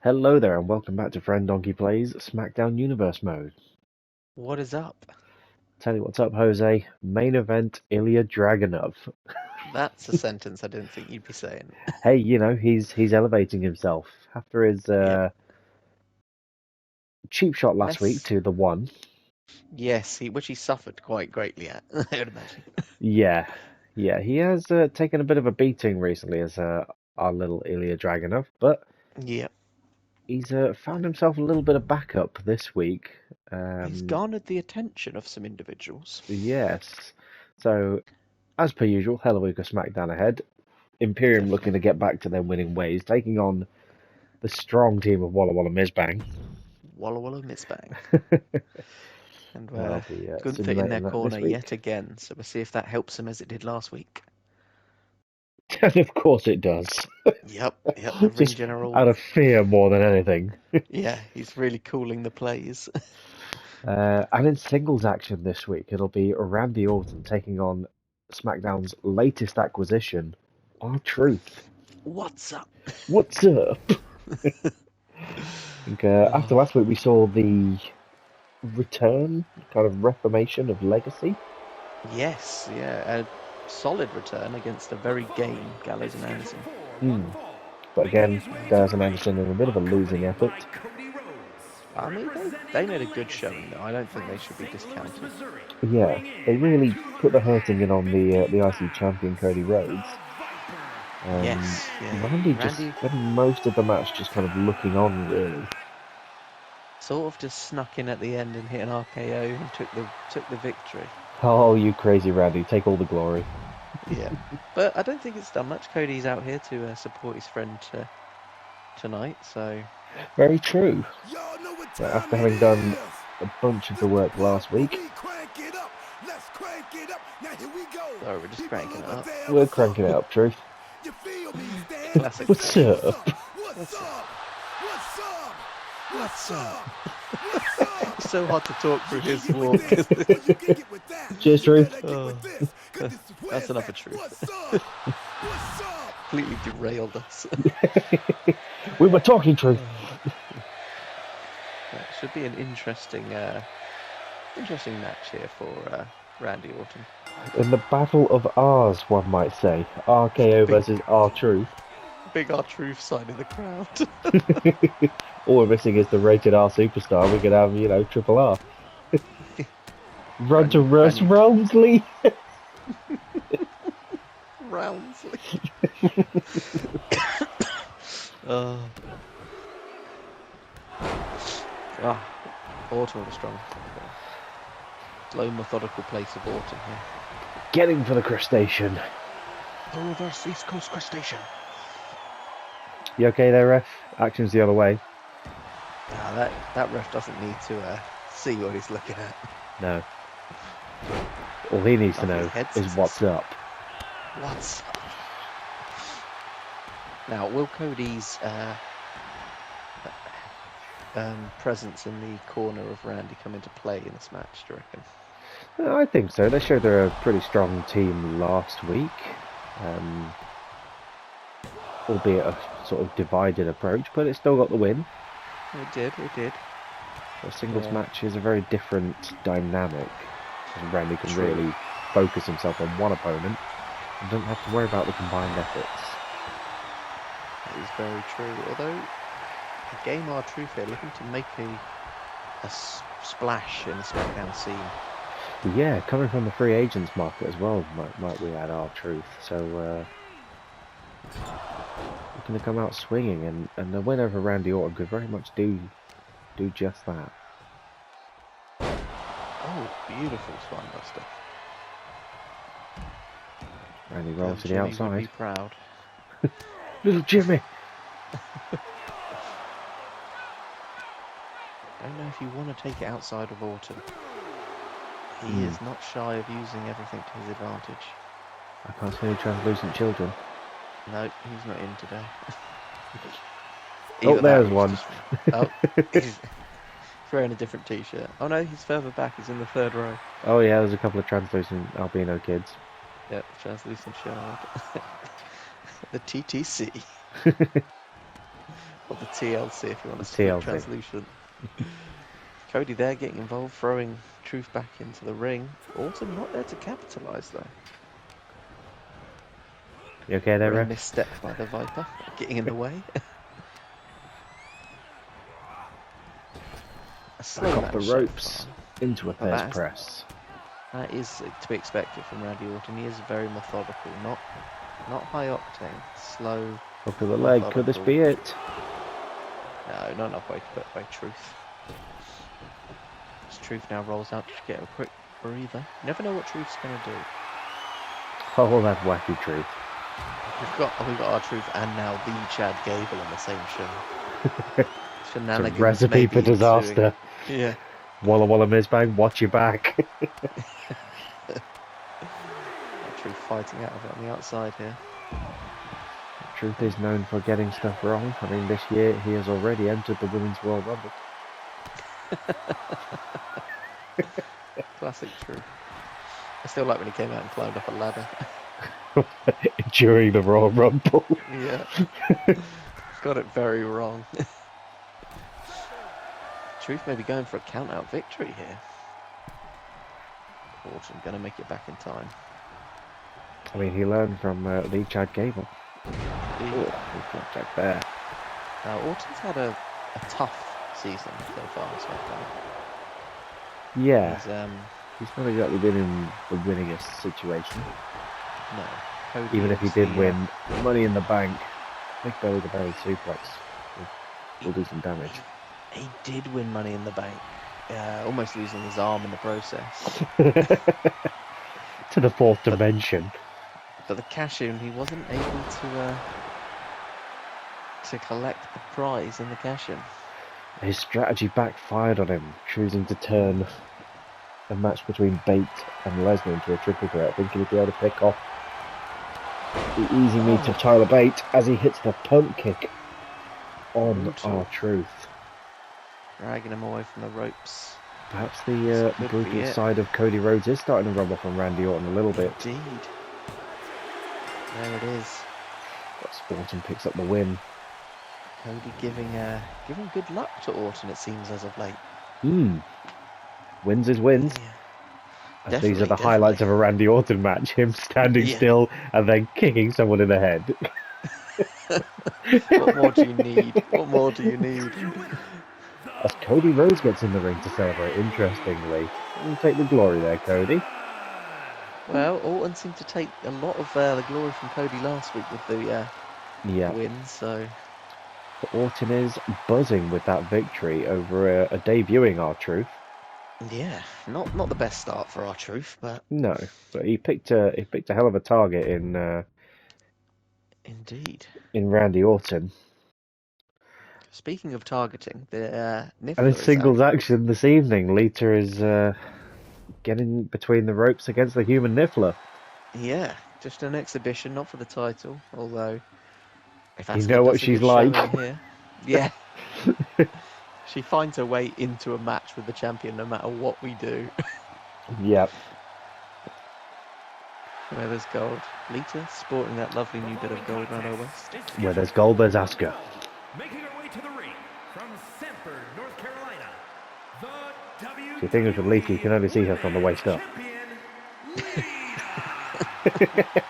Hello there, and welcome back to Friend Donkey Plays Smackdown Universe Mode. What is up? Tell you what's up, Jose. Main event, Ilya Dragunov. That's a sentence I didn't think you'd be saying. Hey, he's elevating himself after his Yep. cheap shot last week to the one. Yes, which he suffered quite greatly at, I would imagine. Yeah, he has taken a bit of a beating recently as our little Ilya Dragunov, but Yep. he's found himself a little bit of backup this week. He's garnered the attention of some individuals. Yes. So, as per usual, hell of a week of SmackDown ahead. Imperium looking to get back to their winning ways, taking on the strong team of Walla Walla Mizbang. Walla Walla Mizbang. And simulating couldn't fit in their that corner this week. yet again, so we'll see if that helps him as it did last week. And of course it does. Yep, the ring Just general. out of fear more than anything. Yeah, he's really cooling the plays. And in singles action this week, it'll be Randy Orton taking on SmackDown's latest acquisition, R-Truth. What's up? What's up? After last week, we saw the return, kind of reformation of Legacy. Yes, yeah, a solid return against a very game Gallows and Anderson. But again, Gallows and Anderson in a bit of a losing effort. I mean, they made a good showing, though. I don't think they should be discounted. Yeah, they really put the hurting in on the IC champion Cody Rhodes. Yes, yeah. Randy just spent most of the match just kind of looking on, really. Sort of just snuck in at the end and hit an RKO and took the victory. Oh, you crazy Randy, take all the glory. Yeah, but I don't think it's done much. Cody's out here to support his friend tonight, so... Very true. After having done a bunch of the work last week... Sorry, we're just cranking it up. We're cranking it up, Truth. Classic. What's up? What's up? It's so hard to talk through his walk. Cheers, Truth. Oh, that's enough of Truth. Completely derailed us. We were talking, Truth. That should be an interesting match here for Randy Orton. In the battle of R's, one might say. RKO versus R-Truth. Big R-Truth side of the crowd. All we're missing is the rated R superstar. We could have, Triple R. Run to Russ Rounsley. Rounsley. Orton with a strong, slow, methodical place of Orton here. Getting for the crustacean. The reverse East Coast crustacean. You okay there, ref? Action's the other way. Nah, that ref doesn't need to see what he's looking at. No. All he needs to know is what's up. What's up? Now, will Cody's presence in the corner of Randy come into play in this match, do you reckon? I think so. They showed they're a pretty strong team last week. Albeit a sort of divided approach, but it still got the win. It did. A singles match is a very different dynamic. Randy can really focus himself on one opponent and doesn't have to worry about the combined efforts. That is very true. Although, Game R-Truth here looking to make a splash in the SmackDown scene. Yeah, coming from the free agents market as well, might we add R-Truth. So, looking to come out swinging, and the win over Randy Orton could very much do just that. Oh, beautiful spinebuster. Randy rolls to the outside. Would be proud. Little Jimmy. I don't know if you want to take it outside of Orton. He is not shy of using everything to his advantage. I can't see any translucent children. No, he's not in today. Oh, there's one. He's wearing a different t-shirt. Oh no, he's further back. He's in the third row. Oh yeah, there's a couple of translucent albino kids. Yep, translucent shard. The TTC. Or the TLC if you want to The speak TLC. translucent. Cody there getting involved, throwing Truth back into the ring. Orton not there to capitalise though. You okay there, A ref? misstep by the Viper, getting in the way. A slow Back off match the so ropes far. into a Well, Thez press. That is to be expected from Randy Orton. He is very methodical, not high octane, slow. Hook of the leg, could this be it? No, not enough way by Truth. As Truth now rolls out to get a quick breather. You never know what Truth's going to do. Oh, that wacky Truth. We've got our Truth and now the Chad Gable on the same show. It's a Shenanigans recipe for maybe ensuing. disaster. Yeah. Walla Walla Mizbang, watch your back. Truth fighting out of it on the outside here. Truth is known for getting stuff wrong. I mean, this year he has already entered the Women's Royal Rumble. Classic Truth. I still like when he came out and climbed up a ladder. During the Royal Rumble. Yeah. Got it very wrong. Truth may be going for a count-out victory here. Orton going to make it back in time. I mean, he learned from Lee Chad Gable. Indeed. Oh, he's got Jack there. Orton's had a tough season so far on SmackDown. Yeah. He's, He's not exactly been in the winningest situation. no. Cody Even if he is did the, win Money in the Bank, Mick Bailey the Belly Suplex will do some damage. He did win Money in the Bank. Almost losing his arm in the process. To the fourth dimension. But the cash-in, he wasn't able to collect the prize in the cash-in. His strategy backfired on him, choosing to turn a match between Bate and Lesnar into a triple threat, thinking he'd be able to pick off the easy meat of Tyler Bate as he hits the punt kick on R-Truth. Dragging him away from the ropes. Perhaps the brutal side of Cody Rhodes is starting to rub off on Randy Orton a little bit. Indeed. There it is. But Orton picks up the win. Cody giving good luck to Orton, it seems, as of late. Wins is wins. Yeah. As these are the highlights of a Randy Orton match. Him standing still and then kicking someone in the head. What more do you need? What more do you need? As Cody Rhodes gets in the ring to celebrate, interestingly. You take the glory there, Cody. Well, Orton seemed to take a lot of the glory from Cody last week with the win, so... But Orton is buzzing with that victory over a debuting R-Truth. Yeah, not the best start for R-Truth, but... No, but he picked a hell of a target in... Indeed. In Randy Orton. Speaking of targeting, the Niffler and in singles action this evening, Lita is getting between the ropes against the human Niffler. Yeah, just an exhibition, not for the title, although... If you know what she's like. Here, yeah. She finds her way into a match with the champion no matter what we do. Yep. Where there's gold. Lita sporting that lovely new bit of gold around her waist. Where there's gold, there's Asuka. Making her way to the ring from Sanford, North Carolina, the WWE. The thing is with Lita, you can only see her from the waist up.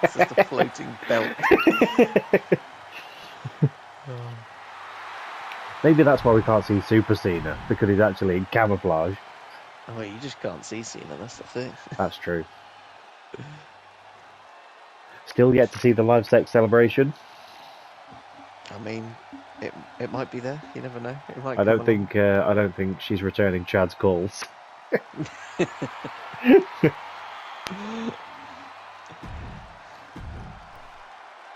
It's just a floating belt. Maybe that's why we can't see Super Cena, because he's actually in camouflage. Oh, you just can't see Cena, that's the thing. That's true. Still yet to see the live sex celebration. I mean, it might be there. You never know. It might I don't think she's returning Chad's calls.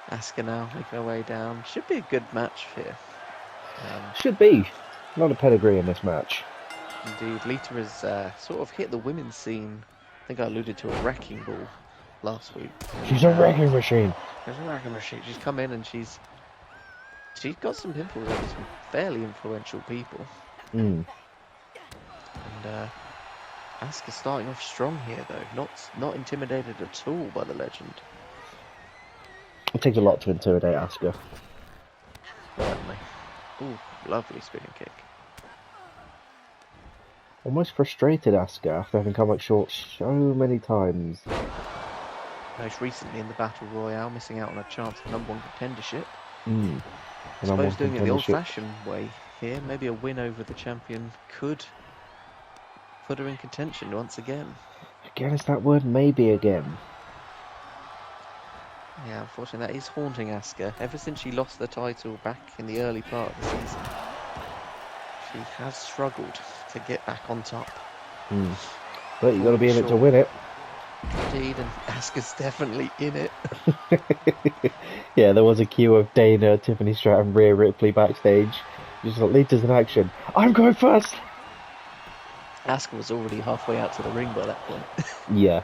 Asuka now making her way down. Should be a good match here. Should be. A lot of pedigree in this match. Indeed, Lita has sort of hit the women's scene. I think I alluded to a wrecking ball last week. She's a wrecking machine. She's a wrecking machine. She's come in and she's got some pimples over some fairly influential people. And Asuka starting off strong here though, not intimidated at all by the legend. It takes a lot to intimidate Asuka. Certainly. Ooh, lovely spinning kick. Almost frustrated Asuka after having come up short so many times. Most recently in the Battle Royale, missing out on a chance at #1 contendership. Mm. I suppose doing it the old-fashioned way here, maybe a win over the champion could put her in contention once again. Again, it's that word maybe again. Yeah, unfortunately that is haunting Asuka. Ever since she lost the title back in the early part of the season, she has struggled to get back on top. But you got to be in it to win it. Indeed, and Asuka's definitely in it. Yeah, there was a queue of Dana, Tiffany Stratton, Rhea Ripley backstage. Just like, Lita's in action. I'm going first! Asuka was already halfway out to the ring by that point. Yeah.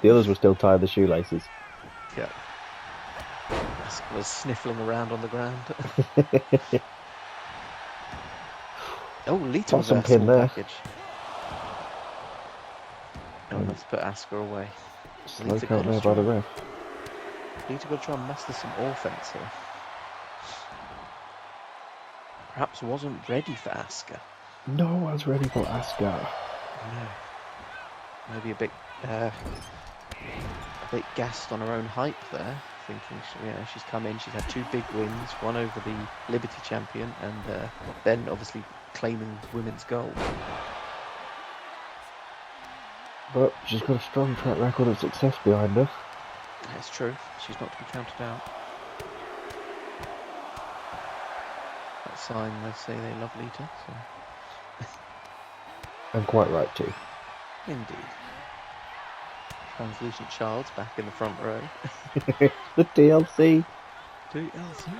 The others were still tied the shoelaces. Yeah. Asuka was sniffling around on the ground. Oh, Lita Awesome reversal pin there. package. Oh, let's put Asuka away. Slow Lita count got there by the ref. Lita got to try and muster some offense here. Perhaps wasn't ready for Asuka. No one's ready for Asuka. No. Maybe a bit gassed on her own hype there, thinking she's come in, she's had 2 big wins, one over the Liberty champion, and then obviously claiming women's gold. But she's got a strong track record of success behind her. That's true. She's not to be counted out. That sign, they say they love Lita, so. And quite right too. Indeed. Translucent Child's back in the front row. The DLC. DLC.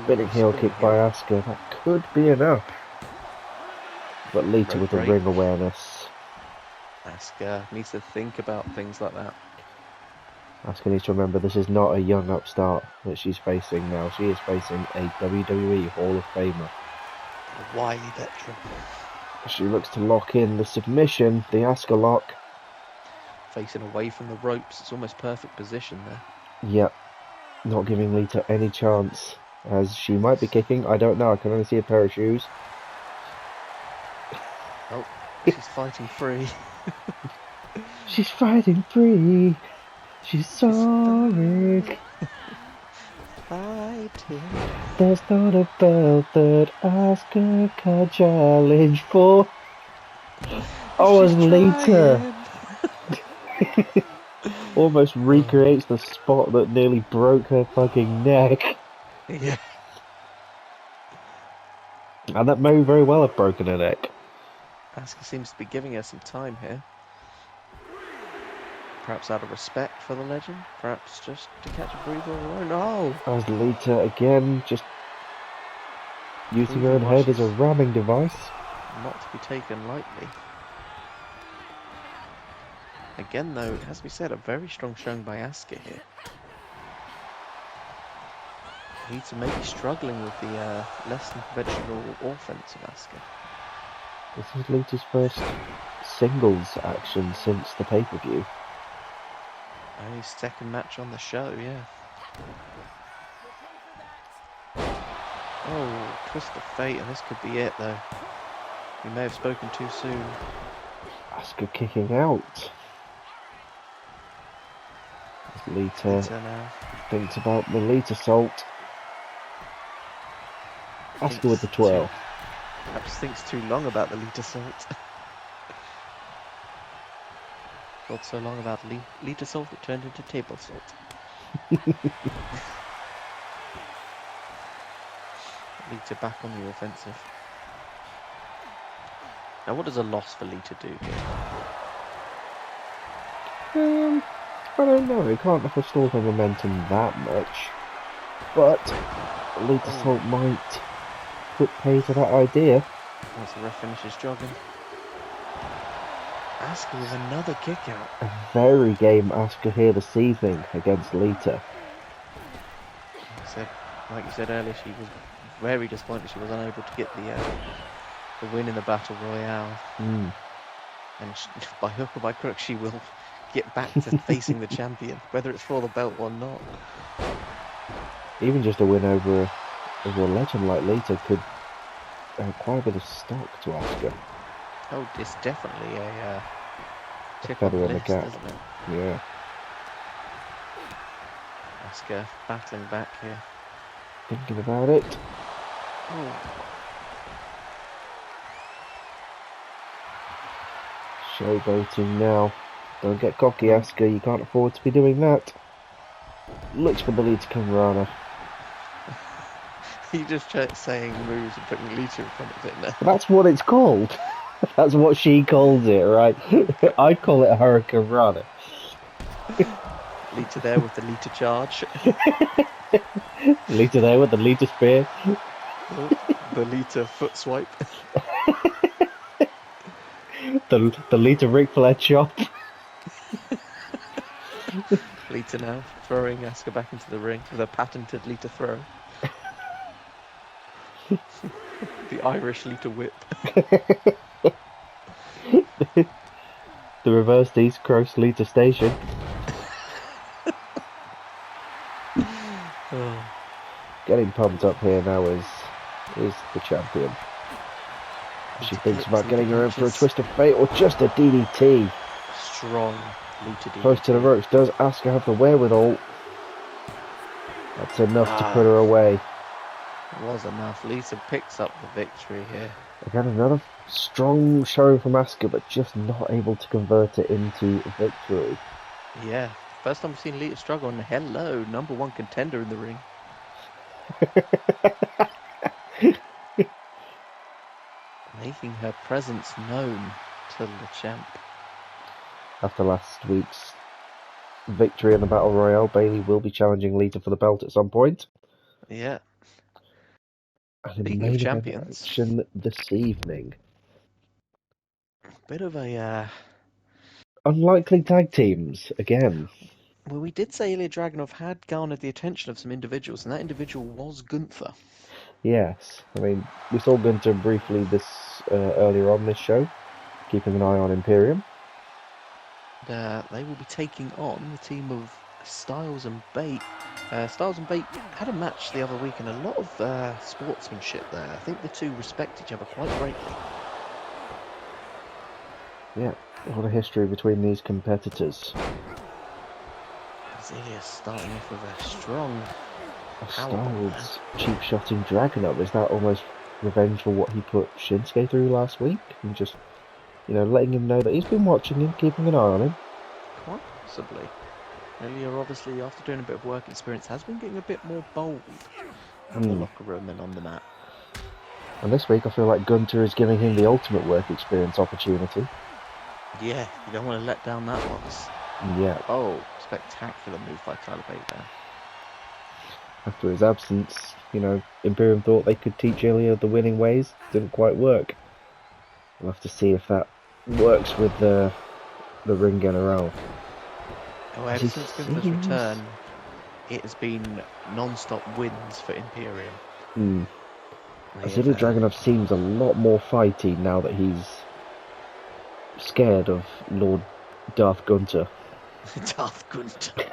Spinning heel kick by Asuka. That could be enough. But Lita with the ring awareness. Asuka needs to think about things like that. Asuka needs to remember this is not a young upstart that she's facing now. She is facing a WWE Hall of Famer. A wily veteran. She looks to lock in the submission, the Asuka lock. Facing away from the ropes, it's almost perfect position there. Yep. Not giving Lita any chance. As she might be kicking, I don't know, I can only see a pair of shoes. Oh, she's fighting free. She's fighting free. She's sorry. Fighting. There's not a belt that Asuka can challenge for. Oh, as Lita almost recreates the spot that nearly broke her fucking neck. Yeah. And that may very well have broken her neck. Asuka seems to be giving her some time here. Perhaps out of respect for the legend, perhaps just to catch a breather of her own. Oh! As Lita again, just using her own head as a ramming device. Not to be taken lightly. Again though, it has to be said, a very strong showing by Asuka here. Lita may be struggling with the less than conventional offense of Asuka. This is Lita's first singles action since the pay-per-view. Only second match on the show, yeah. Oh, twist of fate, and this could be it though. We may have spoken too soon. Asuka kicking out. As Lita now thinks about the Lita salt. Asuka with the twirl. Perhaps thinks too long about the Lita salt. Thought so long about Lita salt it turned into table salt. Lita back on the offensive. Now what does a loss for Lita do here? I don't know, it can't restore her momentum that much. But Lita salt might put pay to that idea. Once the ref finishes jogging. Asuka with another kick out. A very game Asuka here this evening against Lita. Like you said earlier, she was very disappointed she was unable to get the win in the Battle Royale. And by hook or by crook, she will get back to facing the champion, whether it's for the belt or not. Even just a win over Well, a legend like Lita could quite a bit of stock to Asuka. Oh, it's definitely a tip on Feather the in the list, cap. isn't it? Yeah. Asuka battling back here. Thinking about it. Oh. Showboating now. Don't get cocky, Asuka. You can't afford to be doing that. Looks for the lead to come Rana. You just saying moves and putting Lita in front of it now. That's what it's called. That's what she calls it, right? I call it a Hurricane Rana. Lita there with the Lita charge. Lita there with the Lita spear. Oh, the Lita foot swipe. The Lita Ric Flair chop. Lita now throwing Asuka back into the ring with a patented Lita throw. The Irish Lita whip. The reversed East Coast Lita station. Oh. Getting pumped up here now is the champion. She thinks about getting her in for a twist of fate or just a DDT. Strong Lita DDT. Close to the ropes. Does Asuka have the wherewithal? That's enough to put her away. It was enough. Lita picks up the victory here. Again, another strong showing from Asuka, but just not able to convert it into victory. Yeah, first time we've seen Lita struggle, and hello, number one contender in the ring. Making her presence known to the champ. After last week's victory in the Battle Royale, Bayley will be challenging Lita for the belt at some point. Yeah. And in Speaking of champions, action this evening. Bit of a Unlikely tag teams again. well, we did say Ilya Dragunov had garnered the attention of some individuals, and that individual was Gunther. Yes, I mean, we saw Gunther briefly this earlier on this show, keeping an eye on Imperium. They will be taking on the team of Styles and Bate. Styles and Bate had a match the other week, and a lot of sportsmanship there. I think the two respect each other quite greatly. Yeah, a lot of history between these competitors. Ilya's starting off with a strong Styles cheap shotting Dragunov. Is that almost revenge for what he put Shinsuke through last week? And just, letting him know that he's been watching him, keeping an eye on him. Quite possibly. Ilya, obviously, after doing a bit of work experience, has been getting a bit more bold in the locker room and on the mat. And this week, I feel like Gunther is giving him the ultimate work experience opportunity. Yeah, you don't want to let down that once. Yeah. Oh, spectacular move by Tyler Bate there. After his absence, Imperium thought they could teach Ilya the winning ways. Didn't quite work. We'll have to see if that works with the Ring General. Oh, ever since Gunther's return, it has been non-stop wins for Imperium. Ilya Dragunov seems a lot more fighty now that he's scared of Lord Darth Gunther. Darth Gunther.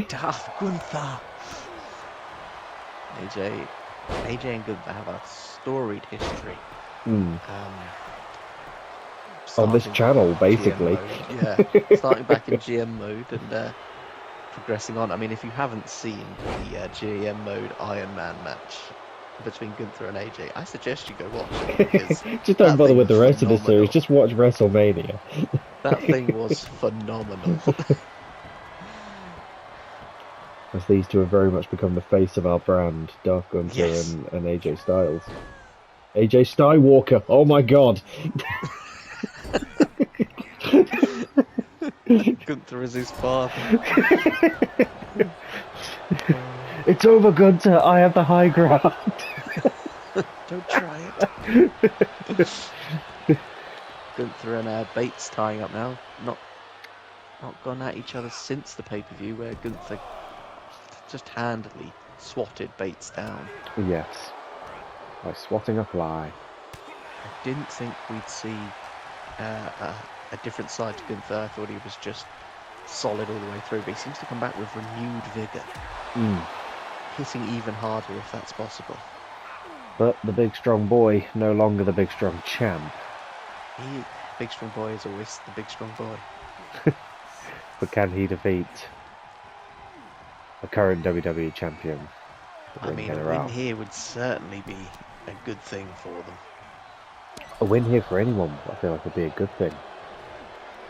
Darth Gunther. AJ and Gunther have a storied history. On this channel, basically. Yeah, starting back in GM mode and progressing on. I mean, if you haven't seen the GM mode Iron Man match between Gunther and AJ, I suggest you go watch it. Just don't bother with the rest of the series, just watch WrestleMania. That thing was phenomenal. As these two have very much become the face of our brand, Darth Gunther Yes. and AJ Styles. AJ Skywalker, oh my god! Gunther is his father. It's over, Gunther, I have the high ground. Don't try it. Gunther and Bates tying up now. Not gone at each other since the pay-per-view, where Gunther just handily swatted Bates down. Yes. Like swatting a fly. I didn't think we'd see a different side to Gunther. I thought he was just solid all the way through, but he seems to come back with renewed vigour. hitting even harder if that's possible. But the big strong boy, no longer the big strong champ. Big strong boy is always the big strong boy. But can he defeat a current WWE champion? I mean, a win here would certainly be a good thing for them. A win here for anyone, I feel like, would be a good thing.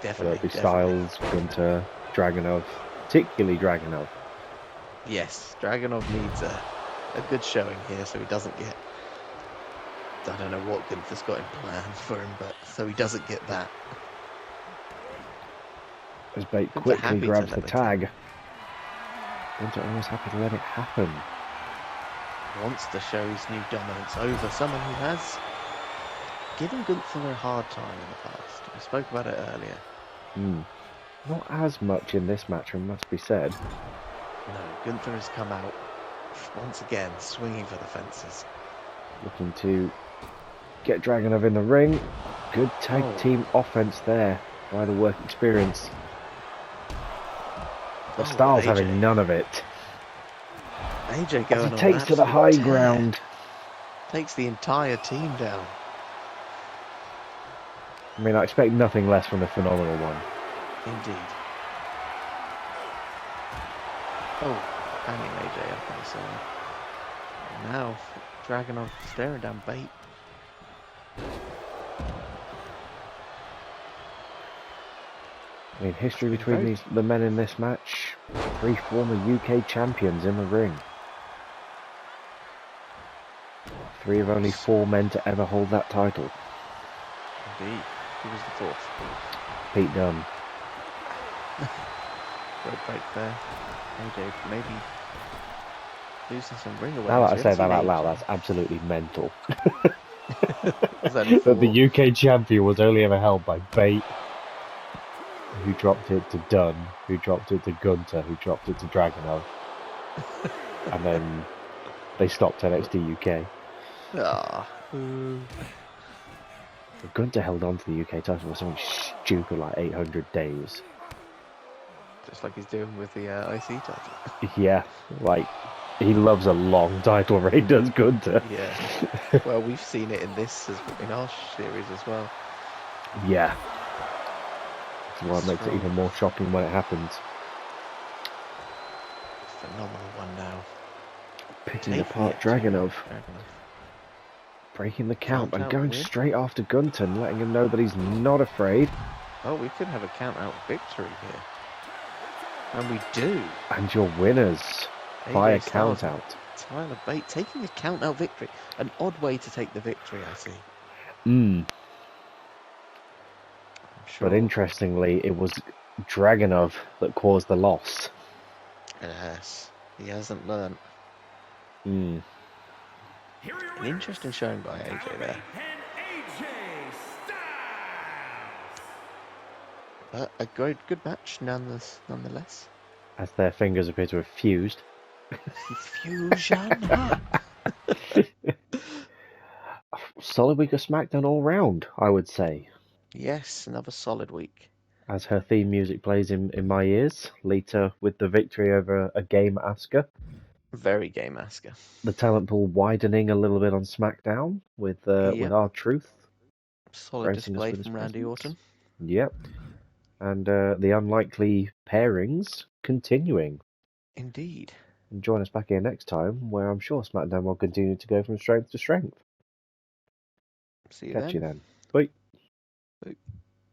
Definitely. Whether it be Styles, Gunter, Dragunov, particularly Dragunov. Yes, Dragunov needs a good showing here so he doesn't get... I don't know what Gunther's got in plan for him, but so he doesn't get that. As Bate quickly grabs the tag. Gunter always happy to let it happen. Wants to show his new dominance over someone who has given Gunther a hard time in the past. We spoke about it earlier. Not as much in this match, it must be said. No, Gunther has come out once again swinging for the fences. Looking to get Dragunov in the ring. Good tag team offense there by the work experience. But Styles having none of it. AJ going on. He takes to the high ground. Takes the entire team down. I mean, I expect nothing less from the phenomenal one. Indeed. Oh, hanging AJ up on the side. And now, Dragunov staring down Bate. I mean, history between the men in this match. 3 former UK champions in the ring. 3 of only 4 men to ever hold that title. Indeed. Who was the 4th? Pete Dunne. Great break there. AJ maybe losing some ring awareness. Now that I say that out loud, that's absolutely mental. That the UK champion was only ever held by Bate, who dropped it to Dunne, who dropped it to Gunter, who dropped it to Dragunov. And then they stopped NXT UK. Gunter held on to the UK title for something stupid like 800 days. Just like he's doing with the IC title. Yeah, like, he loves a long title reign, does Gunter. Yeah. Well, we've seen it in in our series as well. Yeah. That's why it makes it even more shocking when it happens. Phenomenal one now. Picking apart Dragunov. Breaking the count and going straight after Gunter and letting him know that he's not afraid. Oh, we could have a count-out victory here. And we do. And your winners by a count-out. Tyler Bate taking a count-out victory. An odd way to take the victory, I see. Sure. But interestingly, it was Dragunov that caused the loss. Yes, he hasn't learned. Mm. An interesting showing by AJ there. But a good match nonetheless. As their fingers appear to have fused. Fusion! Solid week of Smackdown all round, I would say. Yes, another solid week. As her theme music plays in my ears, Lita with the victory over a game Asuka. Very game Asuka. The talent pool widening a little bit on SmackDown with R-Truth. Solid display from Randy Orton. Yep. And the unlikely pairings continuing. Indeed. And join us back here next time, where I'm sure SmackDown will continue to go from strength to strength. See you Catch you then. Bye.